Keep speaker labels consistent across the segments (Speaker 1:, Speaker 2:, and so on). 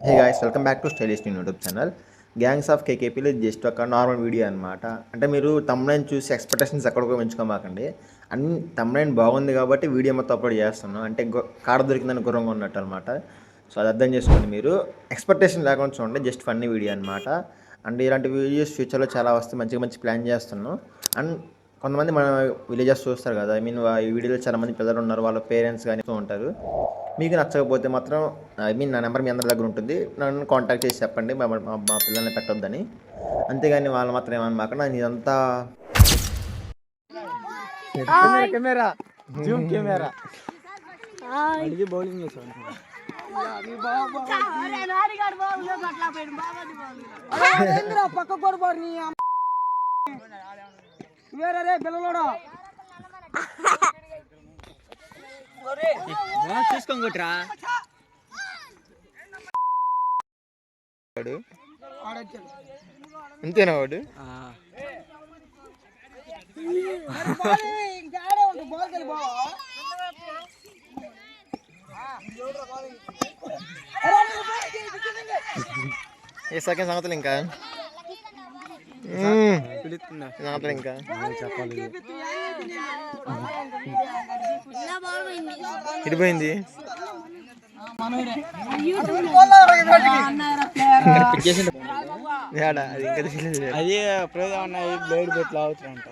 Speaker 1: Hey guys, welcome back to stylish YouTube channel. Gangs of కేకేపీలో just ఒక normal video అనమాట. అంటే మీరు తమ్నైన్ చూసి ఎక్స్పెక్టేషన్స్ ఎక్కడికో పెంచుకోమాకండి. అన్ని తమ్నైన్ బాగుంది కాబట్టి వీడియో మొత్తం అప్లోడ్ చేస్తున్నాం. అంటే కాడ దొరికిందని గుర్రంగా ఉన్నట్టు అనమాట. సో అది అర్థం చేసుకోండి. మీరు ఎక్స్పెక్టేషన్ లేకుండా చూడండి, జస్ట్ ఫన్నీ వీడియో అనమాట. అండ్ ఇలాంటి వీడియోస్ ఫ్యూచర్లో చాలా వస్తాయి. మంచి ప్లాన్ చేస్తున్నాం. అండ్ కొంతమంది మన విలేజెస్ చూస్తారు కదా, ఈ వీడియోలో చాలామంది పిల్లలు ఉన్నారు, వాళ్ళ పేరెంట్స్ కానీ ఉంటారు. మీకు నచ్చకపోతే మాత్రం నా నెంబర్ మీ అందరి దగ్గర ఉంటుంది, నన్ను కాంటాక్ట్ చేసి చెప్పండి మా పిల్లల్ని పెట్టొద్దని. అంతేగాని వాళ్ళు మాత్రం ఏమన్నమాకండి. నేను ఇదంతా
Speaker 2: కెమెరా జూమ్ కెమెరా బౌలింగ్ పక్క కొడబాడు వేరే పిల్లలోడా చూసుకోండిరా.
Speaker 1: అంతేనా వాడు? ఏ సెకండ్ సంగతులు ఇంకా ఇంకా చెప్పాలి. ఇడిపోయింది.
Speaker 2: అది బ్లేడ్ పెట్టి లాగుతారంట.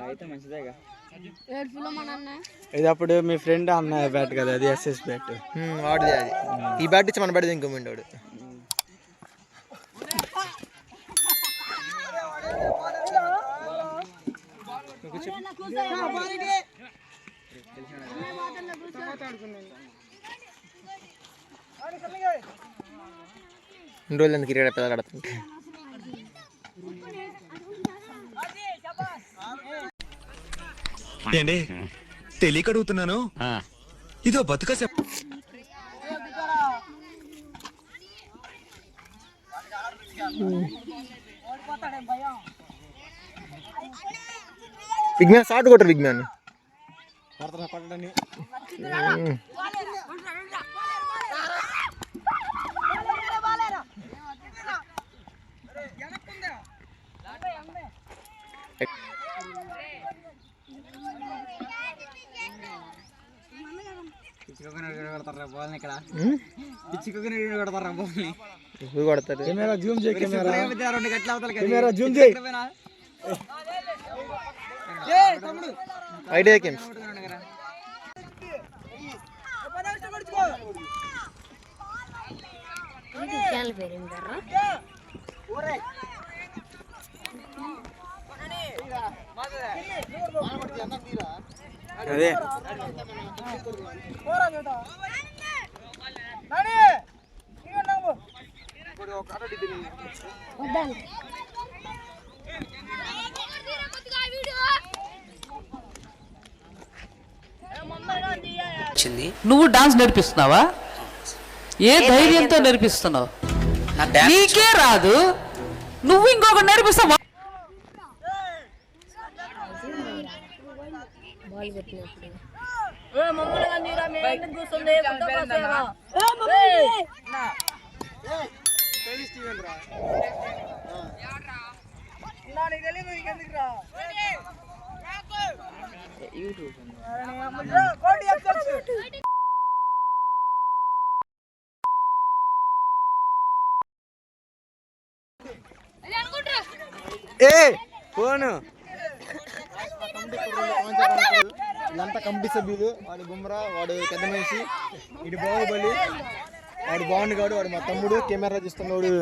Speaker 2: అయితే మంచిదేగా. ఇది అప్పుడు మీ ఫ్రెండ్ అన్న బ్యాట్ కదా, అది ఎస్ఎస్ బ్యాట్
Speaker 1: వాడిది. అది ఈ బ్యాట్ ఇచ్చి మన బ్యాట్ ఇంకో వాడు. రెండు రోజులు ఎందుకు క్రికెట్ పిల్లలు ఆడుతుంటే
Speaker 3: ఏండి తెలియక అడుగుతున్నాను, ఇదో బతుక
Speaker 1: బిగ్ మ్యాన్ షార్ట్ కొట్టరు. బిగ్ మ్యాన్ కొడతారు.
Speaker 2: కెమెరా జూమ్ చేయి, కెమెరా జూమ్ చేయి.
Speaker 1: ఐడియా గేమ్స్
Speaker 2: అదే
Speaker 4: నువ్వు డాన్స్ నేర్పిస్తున్నావా? ఏ ధైర్యంతో నేర్పిస్తున్నావు? నీకే రాదు, నువ్వు ఇంకొక నేర్పిస్తావా?
Speaker 2: ఫోను
Speaker 1: ఇదంతా కమిటీ సభ్యులు. వాడు గుమ్రా, వాడు పెద్ద మనిషి, ఇటు బాహుబలి, వాడు బాగుండు, వాడు మా తమ్ముడు కెమెరా చూస్తున్నాడు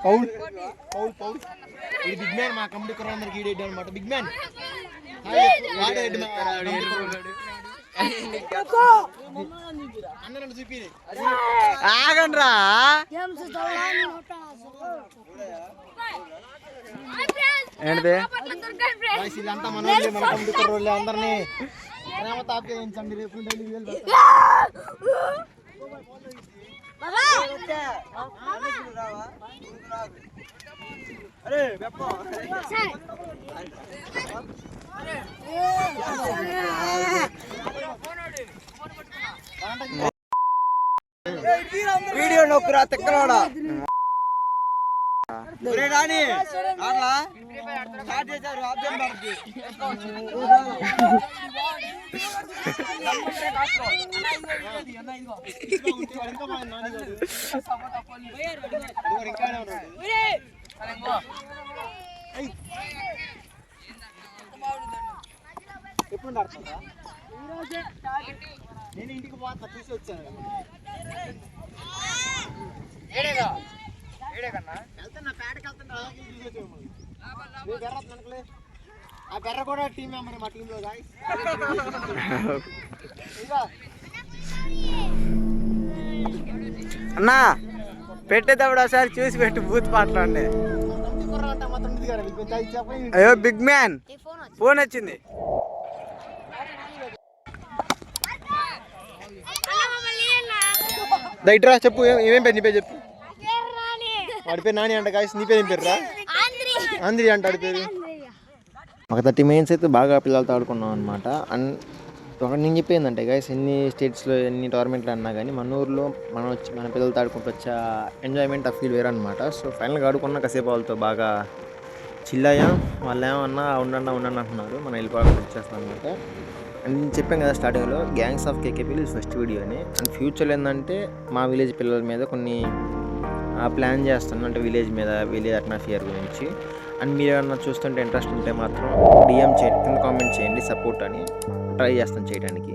Speaker 1: పౌల్. ఇది బిగ్ మ్యాన్. మా కమిటీ కుర్రందరికి ఈడేడ్ అనమాట బిగ్ మ్యాన్. అందరూ చూపి
Speaker 2: ఆగండ్రా. ఏంటిది
Speaker 1: ఇదంతా మన కమిటీ కుర్రోళ్ళే. అందరినీ ప్రేమ తాపించండి. రేపు
Speaker 2: వీడియో నొక్కురా తిక్కలోడా. రాని అట్లా స్టార్ట్ చేశారు ఆబ్జెక్ట్ మార్చి. ఎప్పుడు ఆడుతుందా? నేను ఇంటికి పోతా చూసి వచ్చాను. వెళ్తున్నా పేటకి వెళ్తున్నా చూసి వచ్చాము. ఆ బెర్ర కూడా టీం మెంబర్ మా టీంలో. అన్నా పెట్టేటప్పుడు ఒకసారి చూసి పెట్టు బూత్ పాటలు. అయ్యో బిగ్ మ్యాన్ ఫోన్ వచ్చింది. దైట్రా చెప్పు ఏమేం పేరు నీ పేరు చెప్పు. వాడి పేరు నాని అంట గాయస్. నీ పేరు ఏం పేరు రా? ఆంధ్రి అంట వాడి పేరు.
Speaker 1: ఒక 30 మినిట్స్ అయితే బాగా పిల్లలతో ఆడుకున్నాం అనమాట. అండ్ ఒకటి నేను చెప్పేందంటే గైస్, ఎన్ని స్టేట్స్లో ఎన్ని టోర్నమెంట్లు అన్నా కానీ మన ఊర్లో మన పిల్లలతో ఆడుకుంటూ వచ్చే ఎంజాయ్మెంట్ ఆ ఫీల్ వేరే అనమాట. సో ఫైనల్గా ఆడుకున్న కాసేపు వాళ్ళతో బాగా చిల్ అయ్యాం. వాళ్ళు ఏమన్నా ఉండండి అంటున్నారు. మనం వెళ్ళిపోవడానికి వచ్చేస్తాం అనమాట. అండ్ నేను చెప్పాను కదా స్టార్టింగ్లో, గ్యాంగ్స్ ఆఫ్ కేకేపీ ఫస్ట్ వీడియో అని. అండ్ ఫ్యూచర్లో ఏంటంటే మా విలేజ్ పిల్లల మీద కొన్ని ప్లాన్ చేస్తున్నాను, అంటే విలేజ్ అట్మాస్ఫియర్ గురించి. అండ్ మీరు ఏమన్నా చూస్తుంటే ఇంట్రెస్ట్ ఉంటే మాత్రం DM చేయండి, కింద కామెంట్ చేయండి సపోర్ట్ అని. ట్రై చేస్తాను చేయడానికి.